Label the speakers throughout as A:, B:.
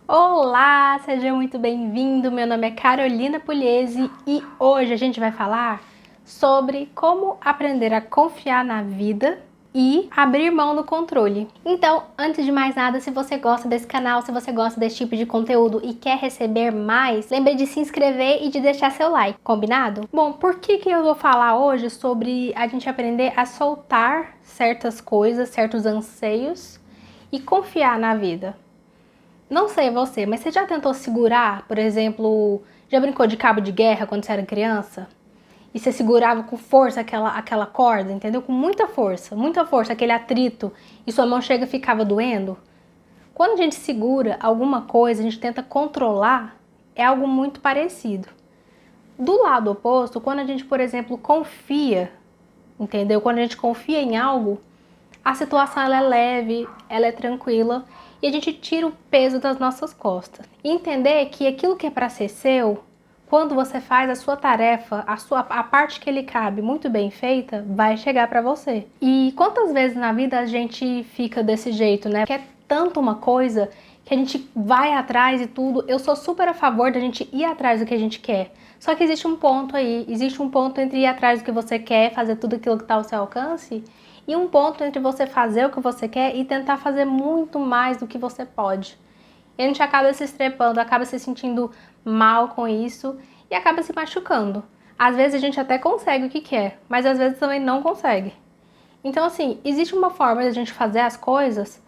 A: Olá, seja muito bem-vindo. Meu nome é Carolina Pugliese e hoje a gente vai falar sobre como aprender a confiar na vida e abrir mão do controle. Então, antes de mais nada, se você gosta desse canal, se você gosta desse tipo de conteúdo e quer receber mais, lembre de se inscrever e de deixar seu like, combinado? Bom, por que eu vou falar hoje sobre a gente aprender a soltar certas coisas, certos anseios e confiar na vida? Não sei você, mas você já tentou segurar, por exemplo, já brincou de cabo de guerra quando você era criança? E você segurava com força aquela corda, entendeu? Com muita força, aquele atrito, e sua mão chega e ficava doendo? Quando a gente segura alguma coisa, a gente tenta controlar, é algo muito parecido. Do lado oposto, quando a gente, por exemplo, confia, entendeu? Quando a gente confia em algo, a situação ela é leve, ela é tranquila e a gente tira o peso das nossas costas. E entender que aquilo que é para ser seu, quando você faz a sua tarefa, a parte que lhe cabe muito bem feita, vai chegar para você. E quantas vezes na vida a gente fica desse jeito, né? Quer tanto uma coisa que a gente vai atrás e tudo. Eu sou super a favor da gente ir atrás do que a gente quer. Só que existe um ponto aí, existe um ponto entre ir atrás do que você quer, fazer tudo aquilo que está ao seu alcance, e um ponto entre você fazer o que você quer e tentar fazer muito mais do que você pode. E a gente acaba se estrepando, acaba se sentindo mal com isso e acaba se machucando. Às vezes a gente até consegue o que quer, mas às vezes também não consegue. Então assim, existe uma forma de a gente fazer as coisas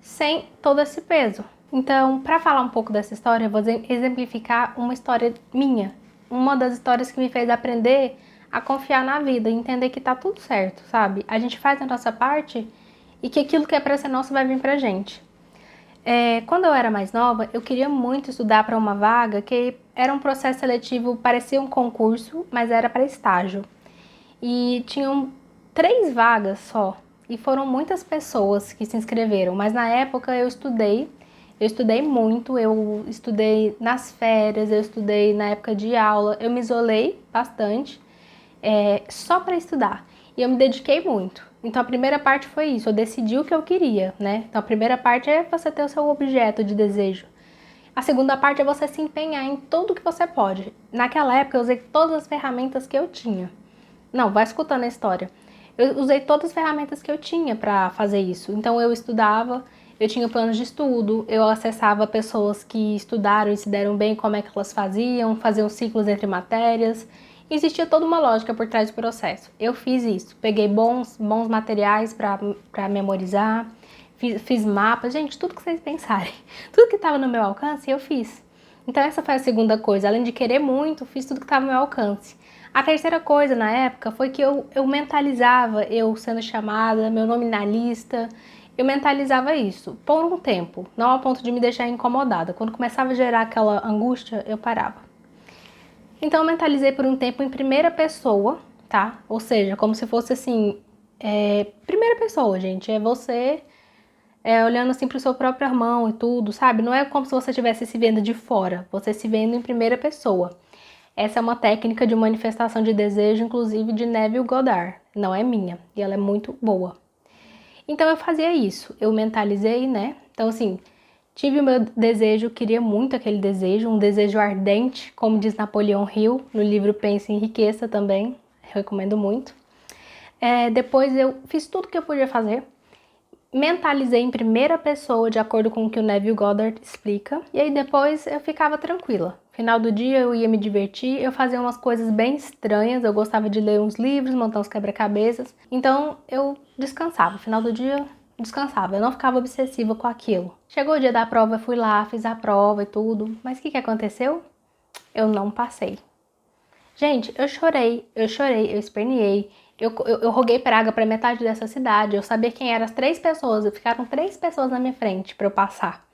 A: sem todo esse peso. Então, para falar um pouco dessa história, eu vou exemplificar uma história minha. Uma das histórias que me fez aprender a confiar na vida e entender que tá tudo certo, sabe? A gente faz a nossa parte e que aquilo que é pra ser nosso vai vir pra gente. Quando eu era mais nova, eu queria muito estudar para uma vaga que era um processo seletivo, parecia um concurso, mas era para estágio. E tinham 3 vagas só, e foram muitas pessoas que se inscreveram, mas na época eu estudei muito, eu estudei nas férias, eu estudei na época de aula, eu me isolei bastante, só para estudar, e eu me dediquei muito. Então a primeira parte foi isso, eu decidi o que eu queria, né? Então a primeira parte é você ter o seu objeto de desejo. A segunda parte é você se empenhar em tudo que você pode. Naquela época eu usei todas as ferramentas que eu tinha. Não, vai escutando a história. Eu usei todas as ferramentas que eu tinha para fazer isso. Então eu estudava, eu tinha planos de estudo, eu acessava pessoas que estudaram e se deram bem, como é que elas faziam ciclos entre matérias. Existia toda uma lógica por trás do processo. Eu fiz isso, peguei bons materiais para memorizar, fiz mapas, gente, tudo que vocês pensarem. Tudo que estava no meu alcance, eu fiz. Então essa foi a segunda coisa, além de querer muito, fiz tudo que estava no meu alcance. A terceira coisa na época foi que eu mentalizava, eu sendo chamada, meu nome na lista, eu mentalizava isso por um tempo, não ao ponto de me deixar incomodada. Quando começava a gerar aquela angústia, eu parava. Então eu mentalizei por um tempo em primeira pessoa, tá? Ou seja, como se fosse assim, primeira pessoa, gente, é você olhando assim pro seu próprio irmão e tudo, sabe? Não é como se você estivesse se vendo de fora, você se vendo em primeira pessoa. Essa é uma técnica de manifestação de desejo, inclusive de Neville Goddard, não é minha, e ela é muito boa. Então eu fazia isso, eu mentalizei, né? Então assim, tive o meu desejo, queria muito aquele desejo, um desejo ardente, como diz Napoleão Hill, no livro Pense em Riqueza também, recomendo muito. Depois eu fiz tudo que eu podia fazer, mentalizei em primeira pessoa, de acordo com o que o Neville Goddard explica, e aí depois eu ficava tranquila. Final do dia eu ia me divertir, eu fazia umas coisas bem estranhas, eu gostava de ler uns livros, montar uns quebra-cabeças, então eu descansava, final do dia descansava, eu não ficava obsessiva com aquilo. Chegou o dia da prova, eu fui lá, fiz a prova e tudo, mas o que aconteceu? Eu não passei. Gente, eu chorei, eu esperneei, eu roguei praga para metade dessa cidade, eu sabia quem eram as 3 pessoas, ficaram 3 pessoas na minha frente para eu passar.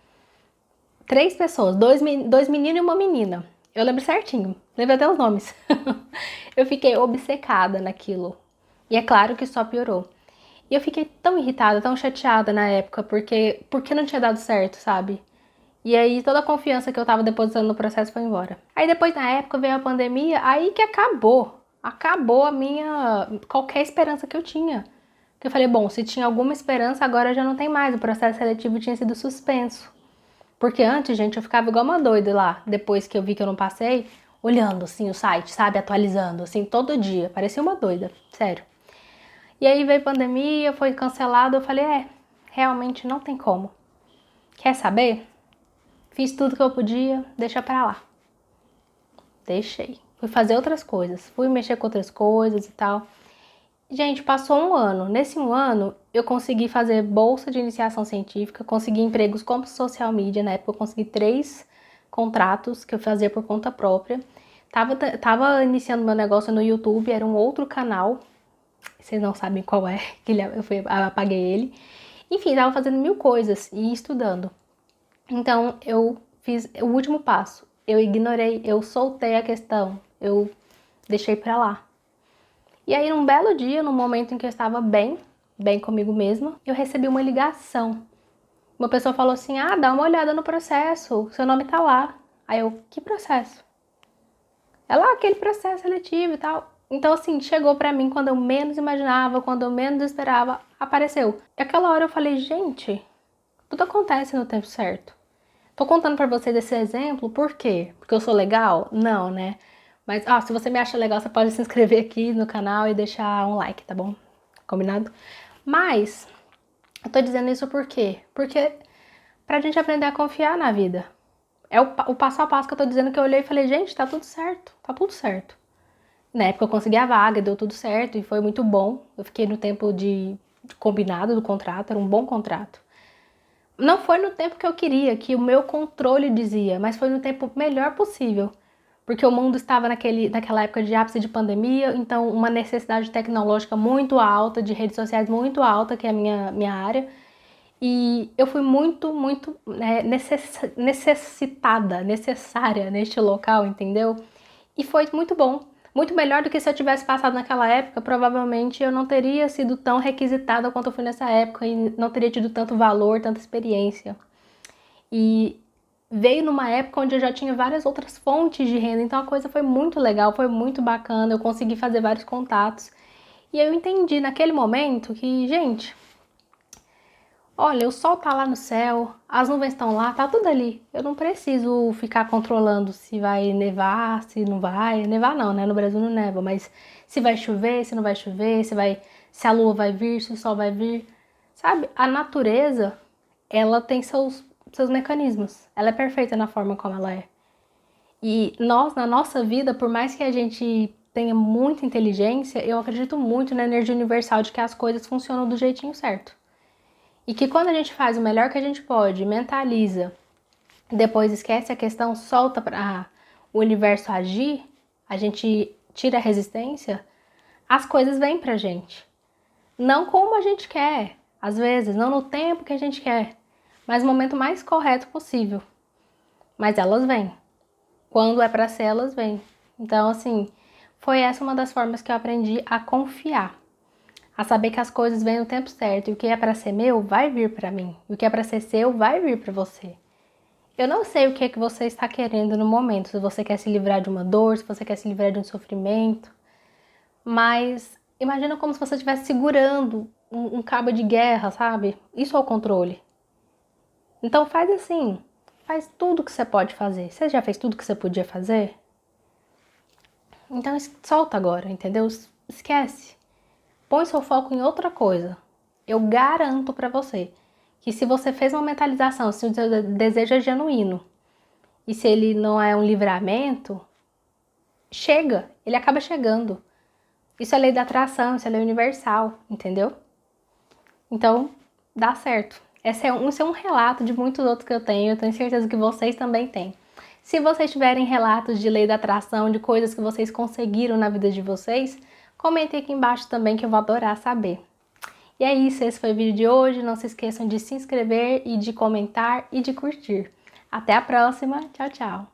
A: 3 pessoas, dois meninos e uma menina. Eu lembro certinho, lembro até os nomes. Eu fiquei obcecada naquilo. E é claro que só piorou. E eu fiquei tão irritada, tão chateada na época, porque não tinha dado certo, sabe? E aí toda a confiança que eu tava depositando no processo foi embora. Aí depois na época veio a pandemia, aí que acabou. Acabou a minha qualquer esperança que eu tinha. Porque eu falei, bom, se tinha alguma esperança, agora já não tem mais. O processo seletivo tinha sido suspenso Porque antes, gente, eu ficava igual uma doida lá, depois que eu vi que eu não passei, olhando, assim, o site, sabe? Atualizando, assim, todo dia. Parecia uma doida, sério. E aí veio pandemia, foi cancelado, eu falei, realmente não tem como. Quer saber? Fiz tudo que eu podia, deixa pra lá. Deixei. Fui fazer outras coisas, fui mexer com outras coisas e tal. Gente, passou um ano. Nesse um ano, eu consegui fazer bolsa de iniciação científica, consegui empregos como social media. Na época, eu consegui 3 contratos que eu fazia por conta própria. Tava iniciando meu negócio no YouTube, era um outro canal. Vocês não sabem qual é, que eu apaguei ele. Enfim, tava fazendo 1000 coisas e estudando. Então, eu fiz o último passo. Eu ignorei, eu soltei a questão, eu deixei pra lá. E aí, num belo dia, num momento em que eu estava bem comigo mesma, eu recebi uma ligação. Uma pessoa falou assim, dá uma olhada no processo, seu nome tá lá. Aí eu, que processo? Ela, aquele processo seletivo e tal. Então, assim, chegou pra mim quando eu menos imaginava, quando eu menos esperava, apareceu. E aquela hora eu falei, gente, tudo acontece no tempo certo. Tô contando pra vocês esse exemplo, por quê? Porque eu sou legal? Não, né? Mas, se você me acha legal, você pode se inscrever aqui no canal e deixar um like, tá bom? Combinado? Mas, eu tô dizendo isso por quê? Porque pra gente aprender a confiar na vida. É o passo a passo que eu tô dizendo, que eu olhei e falei, gente, tá tudo certo, tá tudo certo. Na época eu consegui a vaga, deu tudo certo e foi muito bom. Eu fiquei no tempo de combinado do contrato, era um bom contrato. Não foi no tempo que eu queria, que o meu controle dizia, mas foi no tempo melhor possível. Porque o mundo estava naquela época de ápice de pandemia, então uma necessidade tecnológica muito alta, de redes sociais muito alta, que é a minha área. E eu fui muito necessária neste local, entendeu? E foi muito bom. Muito melhor do que se eu tivesse passado naquela época, provavelmente eu não teria sido tão requisitada quanto eu fui nessa época e não teria tido tanto valor, tanta experiência. E veio numa época onde eu já tinha várias outras fontes de renda, então a coisa foi muito legal, foi muito bacana, eu consegui fazer vários contatos. E eu entendi naquele momento que, gente, olha, o sol tá lá no céu, as nuvens estão lá, tá tudo ali. Eu não preciso ficar controlando se vai nevar, se não vai. Nevar não, né? No Brasil não neva, mas se vai chover, se não vai chover, se a lua vai vir, se o sol vai vir. Sabe? A natureza, ela tem seus mecanismos. Ela é perfeita na forma como ela é. E nós, na nossa vida, por mais que a gente tenha muita inteligência, eu acredito muito na energia universal de que as coisas funcionam do jeitinho certo. E que quando a gente faz o melhor que a gente pode, mentaliza, depois esquece a questão, solta para o universo agir, a gente tira a resistência, as coisas vêm pra gente. Não como a gente quer, às vezes, não no tempo que a gente quer, mas no momento mais correto possível. Mas elas vêm. Quando é pra ser, elas vêm. Então, assim, foi essa uma das formas que eu aprendi a confiar. A saber que as coisas vêm no tempo certo e o que é para ser meu vai vir para mim. E o que é para ser seu vai vir para você. Eu não sei o que é que você está querendo no momento, se você quer se livrar de uma dor, se você quer se livrar de um sofrimento, mas imagina como se você estivesse segurando um cabo de guerra, sabe? Isso é o controle. Então faz assim, faz tudo que você pode fazer. Você já fez tudo que você podia fazer? Então solta agora, entendeu? Esquece. Põe seu foco em outra coisa. Eu garanto pra você que se você fez uma mentalização, se o seu desejo é genuíno e se ele não é um livramento, chega, ele acaba chegando. Isso é lei da atração, isso é lei universal, entendeu? Então, dá certo. Esse é um relato de muitos outros que eu tenho certeza que vocês também têm. Se vocês tiverem relatos de lei da atração, de coisas que vocês conseguiram na vida de vocês, comentem aqui embaixo também que eu vou adorar saber. E é isso, esse foi o vídeo de hoje. Não se esqueçam de se inscrever e de comentar e de curtir. Até a próxima. Tchau, tchau.